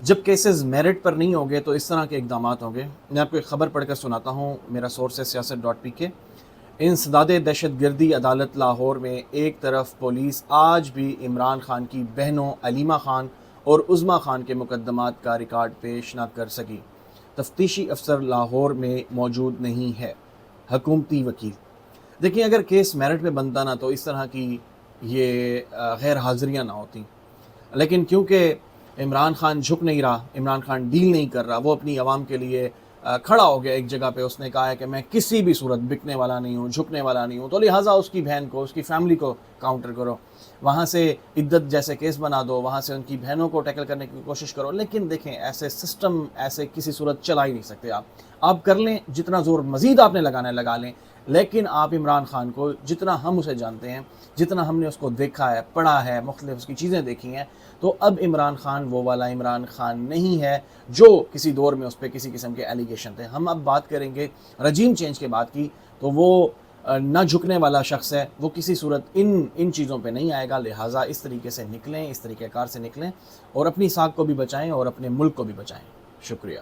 جب cases merit پر نہیں ہوں گے تو اس طرح کے اقدامات ہوں گے۔ میں آپ کو ایک خبر پڑھ کر سناتا ہوں، میرا سورس ہے سیاست.pk۔ انسداد دہشت گردی عدالت لاہور میں ایک طرف پولیس آج بھی عمران خان کی بہنوں علیمہ خان اور عظمیٰ خان کے مقدمات کا ریکارڈ پیش نہ کر سکی، تفتیشی افسر لاہور میں موجود نہیں ہے، حکومتی وکیل۔ دیکھیں، اگر کیس میرٹ پہ بنتا نا تو اس طرح کی یہ غیر حاضریاں نہ ہوتی، لیکن کیونکہ عمران خان جھک نہیں رہا، عمران خان ڈیل نہیں کر رہا، وہ اپنی عوام کے لیے کھڑا ہو گیا ایک جگہ پہ، اس نے کہا ہے کہ میں کسی بھی صورت بکنے والا نہیں ہوں، جھکنے والا نہیں ہوں، تو لہٰذا اس کی بہن کو، اس کی فیملی کو کاؤنٹر کرو، وہاں سے عدت جیسے کیس بنا دو، وہاں سے ان کی بہنوں کو ٹیکل کرنے کی کوشش کرو۔ لیکن دیکھیں، ایسے سسٹم ایسے کسی صورت چلا ہی نہیں سکتے آپ کر لیں جتنا زور مزید آپ نے لگانا ہے لگا لیں، لیکن آپ عمران خان کو جتنا ہم اسے جانتے ہیں، جتنا ہم نے اس کو دیکھا ہے، پڑھا ہے، مختلف اس کی چیزیں دیکھی ہیں، تو اب عمران خان وہ والا عمران خان نہیں ہے جو کسی دور میں اس پہ کسی قسم کے ایلیگیشن تھے۔ ہم اب بات کریں گے رجیم چینج کے بعد کی، تو وہ نہ جھکنے والا شخص ہے، وہ کسی صورت ان چیزوں پہ نہیں آئے گا، لہٰذا اس طریقے سے نکلیں، اس طریقہ کار سے نکلیں اور اپنی ساکھ کو بھی بچائیں اور اپنے ملک کو بھی بچائیں۔ شکریہ۔